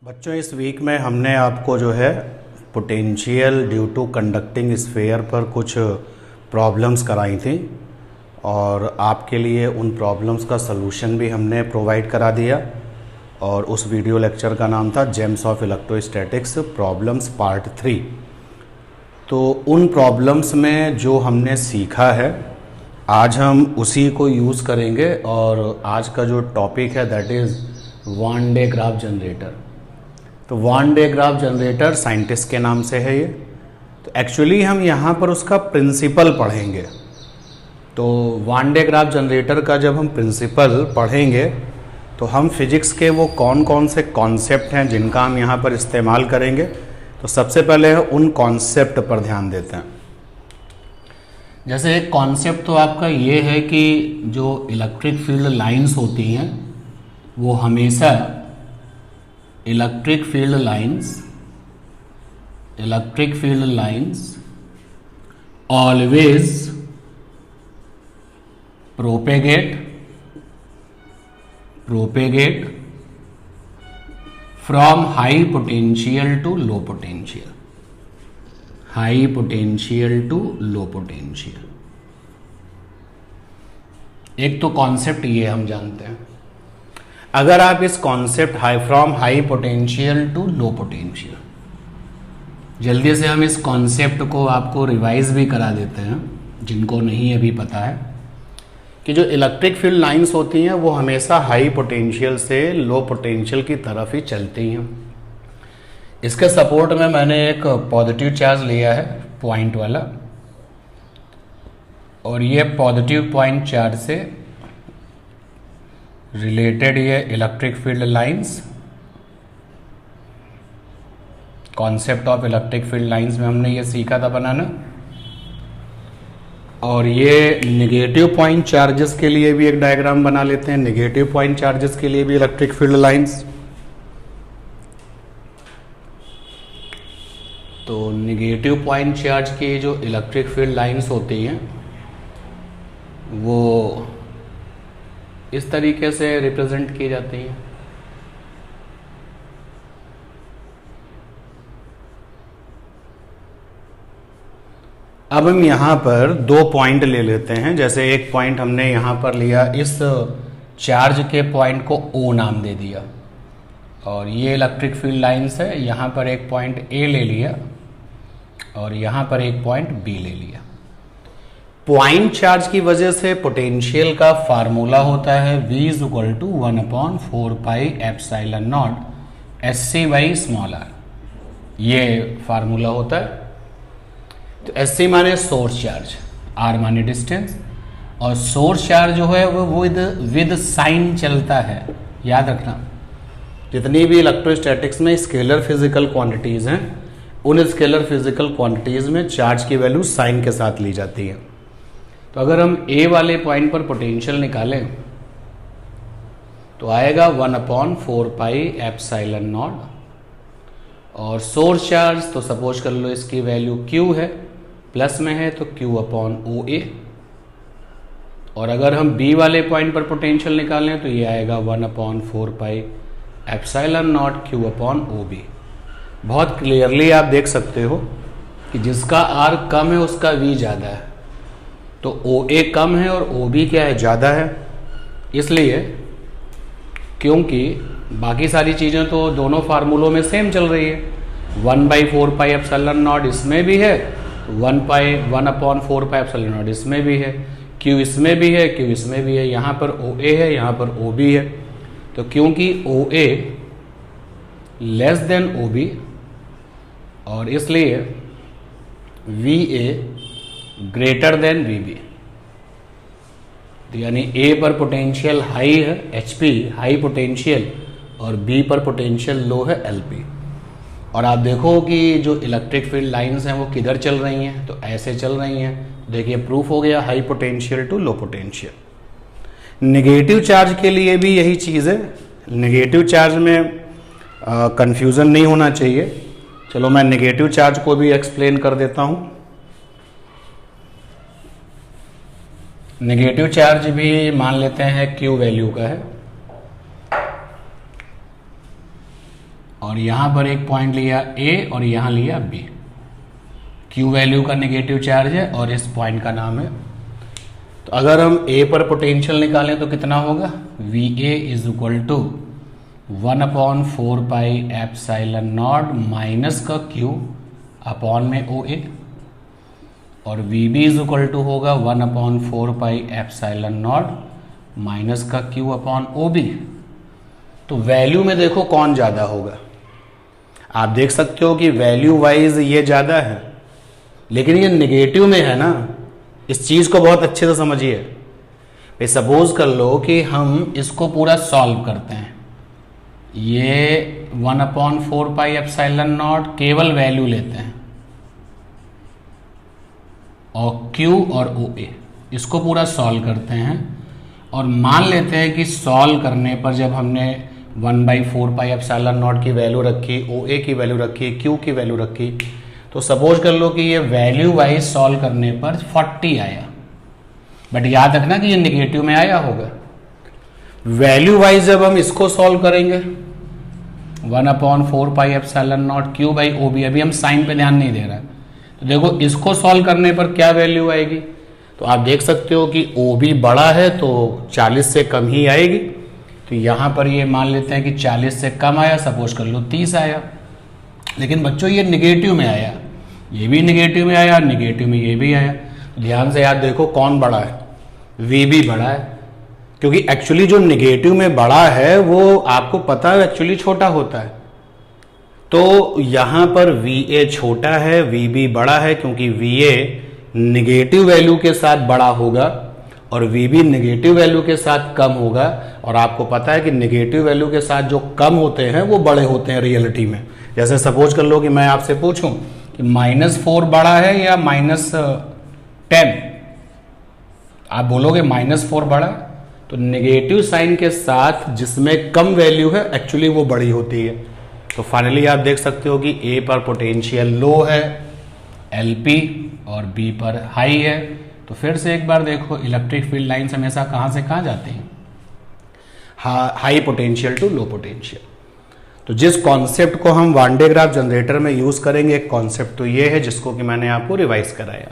बच्चों, इस वीक में हमने आपको जो है potential due to conducting sphere पर कुछ प्रॉब्लम्स कराई थी और आपके लिए उन प्रॉब्लम्स का सलूशन भी हमने प्रोवाइड करा दिया। और उस वीडियो लेक्चर का नाम था James of electrostatics problems part 3। तो उन प्रॉब्लम्स में जो हमने सीखा है आज हम उसी को यूज़ करेंगे। और आज का जो टॉपिक है that is Van de Graaff generator. तो Van de Graaff generator scientist के नाम से है ये। तो एक्चुअली हम यहाँ पर उसका प्रिंसिपल पढ़ेंगे। तो वान डे ग्राफ जनरेटर का जब हम प्रिंसिपल पढ़ेंगे तो हम फिजिक्स के वो कौन कौन से कॉन्सेप्ट हैं जिनका हम यहाँ पर इस्तेमाल करेंगे। तो सबसे पहले उन कॉन्सेप्ट पर ध्यान देते हैं। जैसे एक कॉन्सेप्ट तो आपका ये है कि जो इलेक्ट्रिक फील्ड लाइंस होती हैं वो हमेशा electric field lines always propagate from high potential to low potential, एक तो कॉन्सेप्ट ये हम जानते हैं। अगर आप इस concept from high potential to low potential, जल्दी से हम इस कॉन्सेप्ट को आपको रिवाइज भी करा देते हैं जिनको नहीं अभी पता है कि जो इलेक्ट्रिक फील्ड लाइंस होती हैं वो हमेशा हाई पोटेंशियल से लो पोटेंशियल की तरफ ही चलती हैं। इसके सपोर्ट में मैंने एक पॉजिटिव चार्ज लिया है पॉइंट वाला, और ये पॉजिटिव पॉइंट चार्ज से रिलेटेड ये electric field lines, concept of electric field lines में हमने ये सीखा था बनाना। और ये नेगेटिव पॉइंट चार्जेस के लिए भी एक डायग्राम बना लेते हैं। नेगेटिव पॉइंट चार्जेस के लिए भी इलेक्ट्रिक फील्ड लाइंस। तो नेगेटिव पॉइंट चार्ज की जो इलेक्ट्रिक फील्ड लाइंस होती हैं वो इस तरीके से रिप्रेजेंट की जाती हैं। अब हम यहाँ पर दो पॉइंट ले लेते हैं। जैसे एक पॉइंट हमने यहाँ पर लिया, इस चार्ज के पॉइंट को O नाम दे दिया और ये इलेक्ट्रिक फील्ड लाइंस है। यहाँ पर एक पॉइंट A ले लिया और यहाँ पर एक पॉइंट B ले लिया। पॉइंट चार्ज की वजह से पोटेंशियल का फार्मूला होता है V = 1/4πε0 SC/r। ये फार्मूला होता है। तो SC माने सोर्स चार्ज, R माने डिस्टेंस, और सोर्स चार्ज जो है वो विद साइन चलता है। याद रखना, जितनी भी इलेक्ट्रोस्टैटिक्स में स्केलर फिजिकल क्वांटिटीज हैं उन स्केलर फिजिकल क्वांटिटीज में चार्ज की वैल्यू साइन के साथ ली जाती है। तो अगर हम A वाले पॉइंट पर पोटेंशियल निकालें तो आएगा 1/4πε0, और सोर्स चार्ज तो सपोज कर लो इसकी वैल्यू Q है, प्लस में है तो Q/OA। और अगर हम B वाले पॉइंट पर पोटेंशियल निकालें तो ये आएगा 1/4πε0 Q/OB। बहुत क्लियरली आप देख सकते हो कि जिसका R कम है उसका V ज़्यादा है, तो OA कम है और OB क्या है, ज़्यादा है। इसलिए क्योंकि बाकी सारी चीज़ें तो दोनों फार्मूलों में सेम चल रही है। 1/4πε0 इसमें भी है, 1/4πε0 इसमें भी है, Q इसमें भी है, Q इसमें भी है। यहाँ पर OA है, यहाँ पर OB है। तो क्योंकि OA लेस देन OB और इसलिए VA ग्रेटर देन VB, यानी A पर पोटेंशियल हाई है HP हाई पोटेंशियल, और B पर पोटेंशियल लो है LP। और आप देखो कि जो इलेक्ट्रिक फील्ड लाइंस हैं वो किधर चल रही हैं, तो ऐसे चल रही हैं। देखिए प्रूफ हो गया, high potential to low potential. Negative charge के लिए भी यही चीज़ है। नेगेटिव चार्ज में कंफ्यूजन नहीं होना चाहिए। चलो मैं नेगेटिव चार्ज को भी एक्सप्लेन कर देता हूँ। नेगेटिव चार्ज भी मान लेते हैं Q वैल्यू का है, और यहाँ पर एक पॉइंट लिया ए और यहाँ लिया बी। क्यू वैल्यू का नेगेटिव चार्ज है और इस पॉइंट का नाम है। तो अगर हम ए पर पोटेंशियल निकालें तो कितना होगा, V A is equal to 1/4πε0 minus का क्यू अपॉन में ओ ए, और V B is equal to होगा 1/4πε0 माइनस का क्यू अपॉन ओ बी। तो वैल्यू में देखो कौन ज़्यादा होगा। आप देख सकते हो कि वैल्यू वाइज ये ज़्यादा है, लेकिन ये नेगेटिव में है ना। इस चीज़ को बहुत अच्छे से समझिए। भाई सपोज कर लो कि हम इसको पूरा सॉल्व करते हैं, ये 1/4πε0 केवल वैल्यू लेते हैं और Q और OA इसको पूरा सॉल्व करते हैं, और मान लेते हैं कि सॉल्व करने पर जब हमने 1/4πε0 की वैल्यू रखी, OA की वैल्यू रखी, Q की वैल्यू रखी, तो सपोज कर लो कि ये वैल्यू वाइज सॉल्व करने पर 40 आया। बट याद रखना कि ये नेगेटिव में आया होगा। वैल्यू वाइज जब हम इसको सॉल्व करेंगे 1/4πε0 Q/OB, अभी हम साइन पे ध्यान नहीं दे रहा, तो देखो इसको सॉल्व करने पर क्या वैल्यू आएगी। तो आप देख सकते हो कि OB बड़ा है तो 40 से कम ही आएगी। तो यहाँ पर ये मान लेते हैं कि 40 से कम आया, सपोज कर लो 30 आया। लेकिन बच्चों ये निगेटिव में आया, ये भी निगेटिव में आया, निगेटिव में ये भी आया। ध्यान से याद देखो कौन बड़ा है, VB बड़ा है, क्योंकि एक्चुअली जो निगेटिव में बड़ा है वो आपको पता है एक्चुअली छोटा होता है। तो यहाँ पर VA छोटा है, VB बड़ा है, क्योंकि VA निगेटिव वैल्यू के साथ बड़ा होगा और VB नेगेटिव वैल्यू के साथ कम होगा। और आपको पता है कि नेगेटिव वैल्यू के साथ जो कम होते हैं वो बड़े होते हैं रियलिटी में। जैसे सपोज कर लो कि मैं आपसे पूछूं कि -4 बड़ा है या -10, आप बोलोगे -4 बड़ा है। तो नेगेटिव साइन के साथ जिसमें कम वैल्यू है एक्चुअली वो बड़ी होती है। तो फाइनली आप देख सकते हो कि ए पर पोटेंशियल लो है, LP, और बी पर हाई है। तो फिर से एक बार देखो, इलेक्ट्रिक फील्ड लाइन्स हमेशा कहाँ से कहाँ जाती हैं, high potential to low potential. तो जिस कॉन्सेप्ट को हम वान डे ग्राफ जनरेटर में यूज करेंगे, एक कॉन्सेप्ट तो ये है जिसको कि मैंने आपको रिवाइज कराया।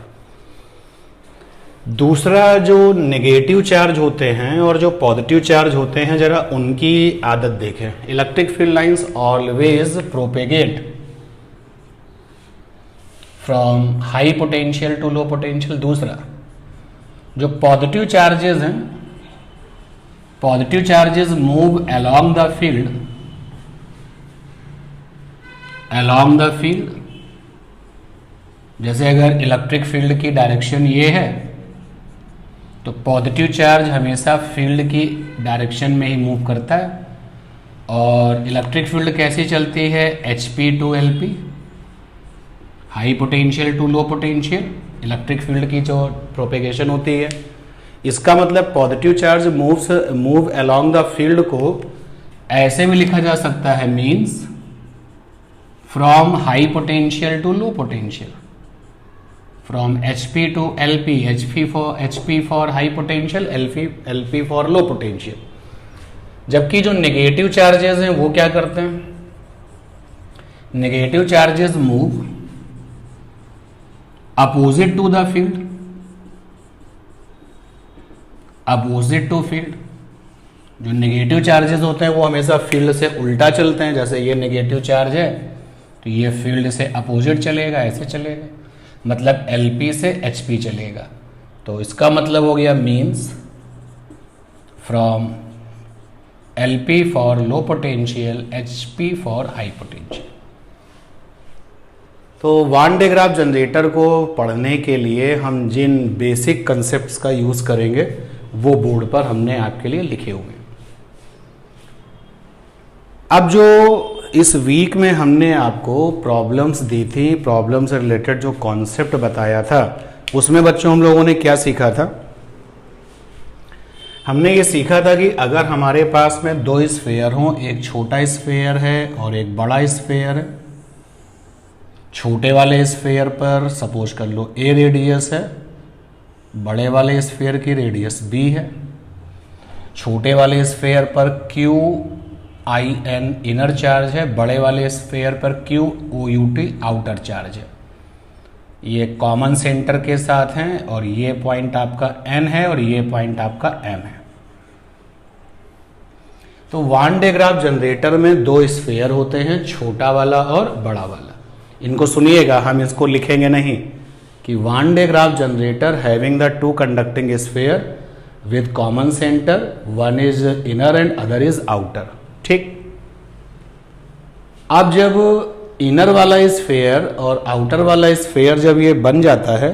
दूसरा, जो नेगेटिव चार्ज होते हैं और जो पॉजिटिव चार्ज होते हैं, जरा उनकी आदत देखें। Electric field lines always propagate from high potential to low potential. दूसरा, जो पॉजिटिव चार्जेस हैं, positive charges move along the field, along the field. जैसे अगर इलेक्ट्रिक फील्ड की डायरेक्शन ये है तो पॉजिटिव चार्ज हमेशा फील्ड की डायरेक्शन में ही मूव करता है। और इलेक्ट्रिक फील्ड कैसी चलती है, HP to LP, high potential to low potential, electric field की जो प्रोपेगेशन होती है। इसका मतलब positive charge move along the field को ऐसे भी लिखा जा सकता है, means from high potential to low potential, from HP to LP, HP for high potential, LP for low potential. जबकि जो नेगेटिव चार्जेस हैं वो क्या करते हैं, negative charges move opposite to the field, opposite to field. जो negative charges होते हैं वो हमेशा फील्ड से उल्टा चलते हैं। जैसे ये नेगेटिव चार्ज है तो ये फील्ड से अपोजिट चलेगा, ऐसे चलेगा, मतलब LP से HP चलेगा। तो इसका मतलब हो गया means from LP for low potential, HP for high potential. तो वान डे ग्राफ जनरेटर को पढ़ने के लिए हम जिन बेसिक कंसेप्ट्स का यूज करेंगे वो बोर्ड पर हमने आपके लिए लिखे हुए हैं। अब जो इस वीक में हमने आपको प्रॉब्लम्स दी थी, प्रॉब्लम से रिलेटेड जो कॉन्सेप्ट बताया था, उसमें बच्चों हम लोगों ने क्या सीखा था, हमने ये सीखा था कि अगर हमारे पास में दो स्फेयर हों, एक छोटा स्फेयर है और एक बड़ा स्फेयर है। छोटे वाले स्फेयर पर सपोज कर लो A रेडियस है, बड़े वाले स्फेयर की रेडियस B है। छोटे वाले स्फेयर पर Q I N inner charge है, बड़े वाले स्फेयर पर Q O U T outer charge है। ये कॉमन सेंटर के साथ हैं और ये पॉइंट आपका एन है और ये पॉइंट आपका एम है। तो वान डे ग्राफ जनरेटर में दो स्फेयर होते हैं, छोटा वाला और बड़ा वाला। इनको सुनिएगा, हम इसको लिखेंगे नहीं कि वान de Graaff generator having the two conducting sphere with common centre, one is inner and other is outer. ठीक, अब जब इनर वाला स्फेयर और आउटर वाला स्फेयर जब ये बन जाता है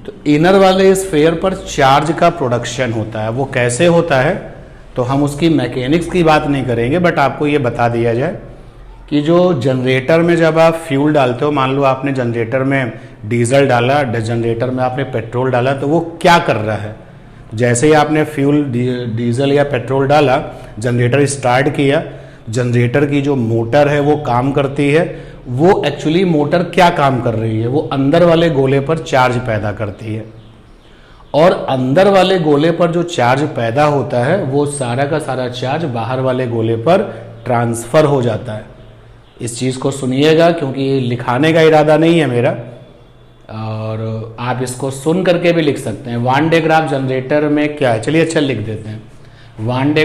तो इनर वाले स्फेयर पर चार्ज का प्रोडक्शन होता है। वो कैसे होता है तो हम उसकी मैकेनिक्स की बात नहीं करेंगे, बट आपको ये बता दिया जाए कि जो जनरेटर में जब आप फ्यूल डालते हो, मान लो आपने जनरेटर में डीजल डाला, जनरेटर में आपने पेट्रोल डाला, तो वो क्या कर रहा है? जैसे ही आपने फ्यूल डीजल या पेट्रोल डाला, जनरेटर स्टार्ट किया, जनरेटर की जो मोटर है वो काम करती है। वो एक्चुअली मोटर क्या काम कर रही है? वो अंदर वाले गोले पर चार्ज पैदा करती है और अंदर वाले गोले पर जो चार्ज पैदा होता है वो सारा का सारा चार्ज बाहर वाले गोले पर ट्रांसफर हो जाता है। इस चीज़ को सुनिएगा क्योंकि ये लिखाने का इरादा नहीं है मेरा, और आप इसको सुन करके भी लिख सकते हैं। वान डे ग्राफ जनरेटर में क्या है, चलिए अच्छा लिख देते हैं। Van de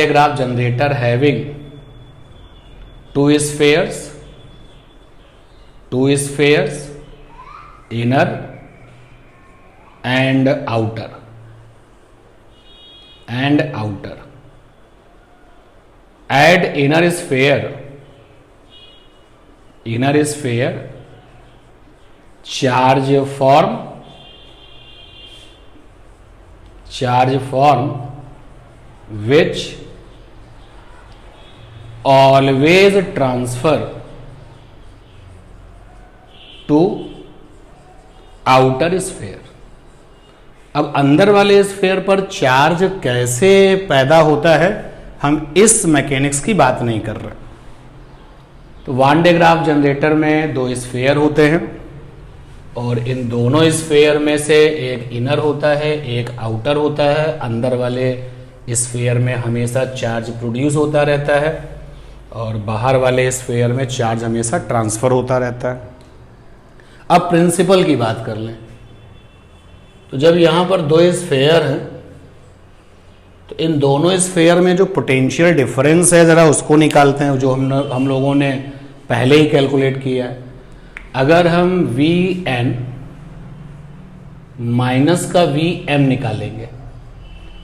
Graaff generator having two spheres inner and outer add inner sphere charge form which always transfer to outer sphere। अब अंदर वाले स्फेयर पर चार्ज कैसे पैदा होता है, हम इस मैकेनिक्स की बात नहीं कर रहे। तो वान डे ग्राफ जनरेटर में दो स्फेयर होते हैं और इन दोनों स्फेयर में से एक इनर होता है, एक आउटर होता है। अंदर वाले स्फेयर में हमेशा चार्ज प्रोड्यूस होता रहता है और बाहर वाले स्फेयर में चार्ज हमेशा ट्रांसफर होता रहता है। अब प्रिंसिपल की बात कर लें तो जब यहाँ पर दो स्फेयर हैं तो इन दोनों स्फेयर में जो पोटेंशियल डिफरेंस है ज़रा उसको निकालते हैं, जो हम लोगों ने पहले ही कैलकुलेट किया है। अगर हम वी एन माइनस का वी एम निकालेंगे,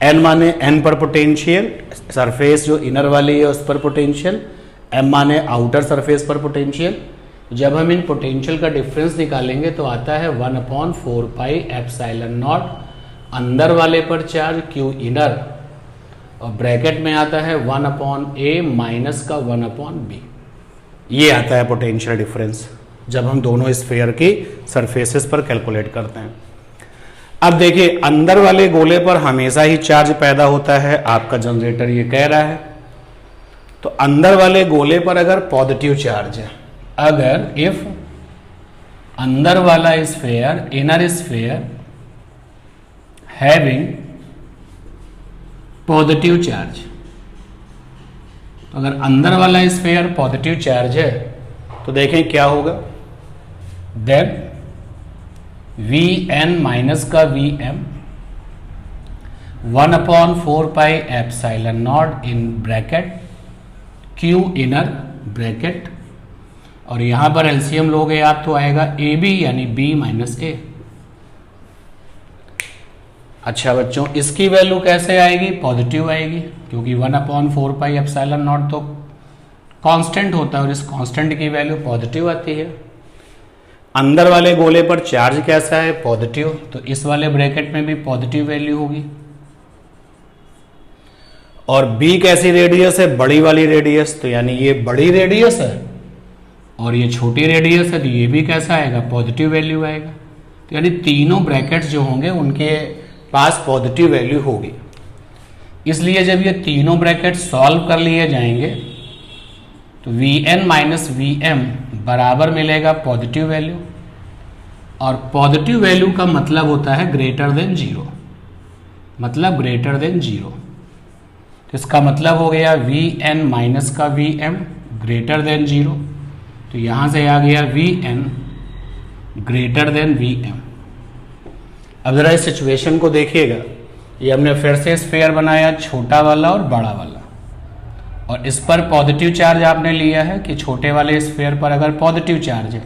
एन माने एन पर पोटेंशियल, सरफेस जो इनर वाली है उस पर पोटेंशियल, एम माने आउटर सरफेस पर पोटेंशियल। जब हम इन पोटेंशियल का डिफरेंस निकालेंगे तो आता है 1/4 पाई एप्सिलॉन नॉट अंदर वाले पर चार्ज क्यू इनर और ब्रैकेट में आता है 1/a माइनस का 1/b। ये आता है पोटेंशियल डिफरेंस जब हम दोनों स्फेयर की सरफेसेस पर कैलकुलेट करते हैं। अब देखिए, अंदर वाले गोले पर हमेशा ही चार्ज पैदा होता है, आपका जनरेटर ये कह रहा है। तो अंदर वाले गोले पर अगर पॉजिटिव चार्ज है, अगर इफ अंदर वाला sphere inner sphere having positive charge, तो अगर अंदर वाला स्फेयर पॉजिटिव चार्ज है तो देखें क्या होगा। देन वी एन माइनस का V M 1/4 pi epsilon naught in bracket Q inner bracket, और यहां पर एलसीएम लोगे आप तो आएगा ए बी यानी बी माइनस ए। अच्छा बच्चों, इसकी वैल्यू कैसे आएगी? पॉजिटिव आएगी, क्योंकि 1/4 पाई एप्सिलॉन नॉट तो कांस्टेंट होता है और इस कांस्टेंट की वैल्यू पॉजिटिव आती है। अंदर वाले गोले पर चार्ज कैसा है? पॉजिटिव, तो इस वाले ब्रैकेट में भी पॉजिटिव वैल्यू होगी। और बी कैसी रेडियस है? बड़ी वाली रेडियस, तो यानी ये बड़ी रेडियस है और ये छोटी रेडियस है, तो ये भी कैसा आएगा? पॉजिटिव वैल्यू आएगा। तो यानी तीनों ब्रैकेट्स जो होंगे उनके पास पॉजिटिव वैल्यू होगी। इसलिए जब ये तीनों ब्रैकेट सॉल्व कर लिए जाएंगे तो V N minus V M बराबर मिलेगा पॉजिटिव वैल्यू, और पॉजिटिव वैल्यू का मतलब होता है ग्रेटर देन जीरो। मतलब ग्रेटर देन 0। तो इसका मतलब हो गया Vn माइनस का Vm ग्रेटर देन 0। तो यहां से आ गया Vn ग्रेटर देन Vm। अब जरा इस सिचुएशन को देखिएगा, ये हमने फिर से स्फीयर बनाया, छोटा वाला और बड़ा वाला, और इस पर पॉजिटिव चार्ज आपने लिया है कि छोटे वाले स्फीयर पर अगर पॉजिटिव चार्ज है,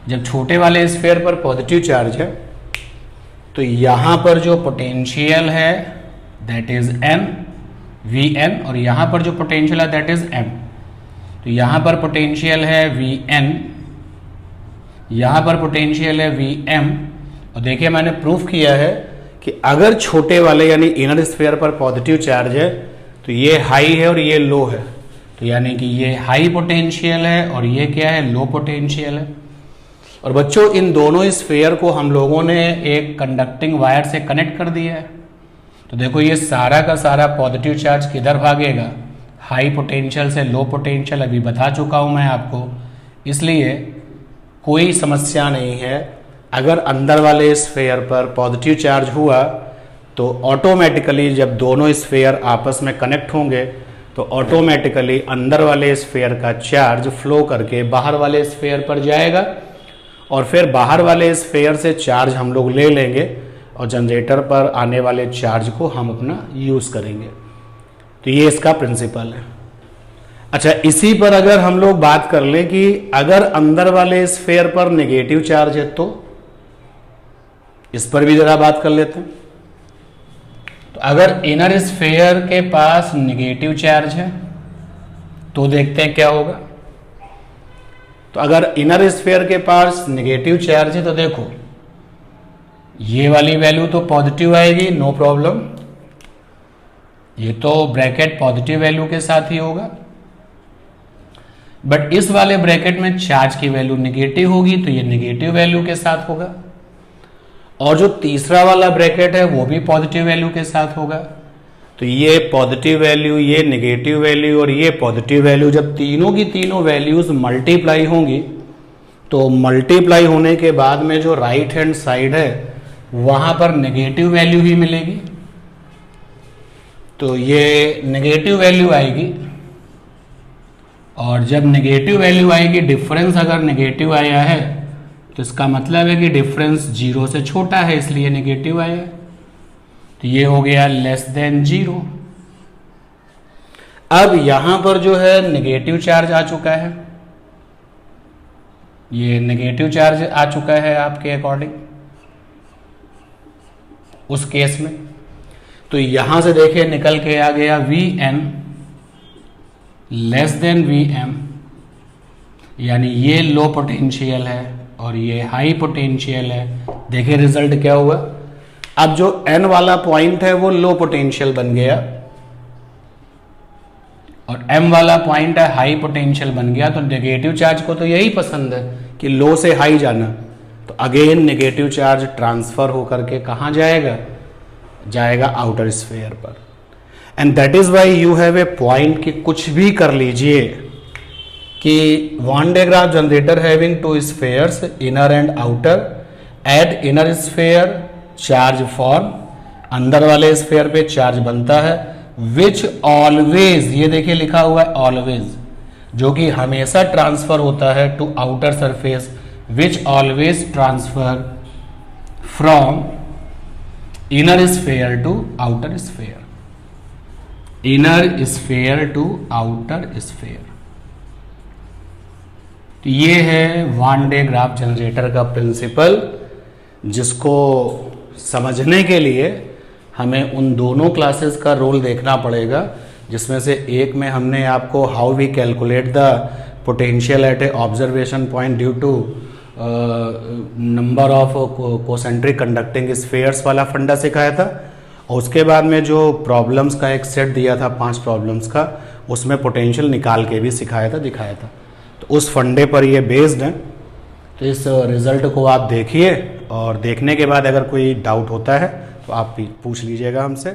जब छोटे वाले स्फीयर पर पॉजिटिव चार्ज है तो यहां पर जो पोटेंशियल है दैट इज n Vn, और यहां पर जो पोटेंशियल है दैट इज m। तो यहां पर पोटेंशियल है Vn, यहां पर पोटेंशियल है Vm। और देखिए मैंने प्रूफ किया है कि अगर छोटे वाले यानी इनर स्फीयर पर पॉजिटिव चार्ज है तो ये हाई है और ये लो है, तो यानी कि ये हाई पोटेंशियल है और ये क्या है, लो पोटेंशियल है। और बच्चों इन दोनों स्फीयर को हम लोगों ने एक कंडक्टिंग वायर से कनेक्ट कर दिया है। तो देखो ये सारा का सारा पॉजिटिव चार्ज किधर भागेगा, हाई पोटेंशियल से लो पोटेंशियल, अभी बता चुका हूं मैं आपको, इसलिए कोई समस्या नहीं है। अगर अंदर वाले स्फीयर पर पॉजिटिव चार्ज हुआ तो ऑटोमेटिकली जब दोनों स्फीयर आपस में कनेक्ट होंगे तो ऑटोमेटिकली अंदर वाले स्फीयर का चार्ज फ्लो करके बाहर वाले स्फीयर पर जाएगा, और फिर बाहर वाले स्फीयर से चार्ज हम लोग ले लेंगे और जनरेटर पर आने वाले चार्ज को हम अपना यूज करेंगे। तो ये इसका प्रिंसिपल है। अच्छा, इसी पर अगर हम लोग बात कर लें कि अगर अंदर वाले स्फीयर पर नेगेटिव चार्ज है तो इस पर भी जरा बात कर लेते हैं। तो अगर इनर स्फीयर के पास नेगेटिव चार्ज है तो देखते हैं क्या होगा। तो अगर इनर स्फीयर के पास नेगेटिव चार्ज है तो देखो ये वाली वैल्यू तो पॉजिटिव आएगी, नो प्रॉब्लम, ये तो ब्रैकेट पॉजिटिव वैल्यू के साथ ही होगा। बट इस वाले ब्रैकेट में चार्ज की वैल्यू नेगेटिव होगी तो ये नेगेटिव वैल्यू के साथ होगा, और जो तीसरा वाला ब्रैकेट है वो भी पॉजिटिव वैल्यू के साथ होगा। तो ये पॉजिटिव वैल्यू, ये नेगेटिव वैल्यू और ये पॉजिटिव वैल्यू, जब तीनों की तीनों वैल्यूज मल्टीप्लाई होंगी तो मल्टीप्लाई होने के बाद में जो राइट हैंड साइड है वहां पर नेगेटिव वैल्यू ही मिलेगी। तो ये नेगेटिव वैल्यू आएगी, और जब नेगेटिव वैल्यू आएगी, डिफरेंस अगर नेगेटिव आया है तो इसका मतलब है कि डिफरेंस 0 से छोटा है, इसलिए नेगेटिव आया। तो ये हो गया लेस देन 0। अब यहां पर जो है नेगेटिव चार्ज आ चुका है, ये नेगेटिव चार्ज आ चुका है आपके अकॉर्डिंग उस केस में। तो यहां से देखिए निकल के आ गया Vn लेस देन Vm, यानी ये लो पोटेंशियल है और ये हाई पोटेंशियल है। देखिए रिजल्ट क्या हुआ, अब जो n वाला पॉइंट है वो लो पोटेंशियल बन गया और m वाला पॉइंट है हाई पोटेंशियल बन गया। तो नेगेटिव चार्ज को तो यही पसंद है कि लो से हाई जाना, तो अगेन नेगेटिव चार्ज ट्रांसफर होकर के कहां जाएगा, जाएगा आउटर स्फीयर पर। And that is why you have a point कि कुछ भी कर लीजिए कि one de Graaff generator having to spheres inner and outer, eight inner sphere charge form, अंदर वाले स्फीयर पे चार्ज बनता है, विच ऑलवेज, ये देखिए लिखा हुआ है ऑलवेज, जो कि हमेशा ट्रांसफर होता है to outer surface, which always transfer from inner sphere to outer sphere, inner sphere to outer sphere. तो ये है वन डे ग्राफ जनरेटर का प्रिंसिपल, जिसको समझने के लिए हमें उन दोनों क्लासेस का रोल देखना पड़ेगा, जिसमें से एक में हमने आपको how we calculate the potential at a observation point due to number of concentric conducting spheres वाला फंडा सिखाया था, और उसके बाद में जो प्रॉब्लम्स का एक सेट दिया था 5 प्रॉब्लम्स का, उसमें पोटेंशियल निकाल के भी सिखाया था, दिखाया था। तो उस फंडे पर ये बेस्ड है। तो इस रिजल्ट को आप देखिए, और देखने के बाद अगर कोई डाउट होता है तो आप पूछ लीजिएगा हमसे।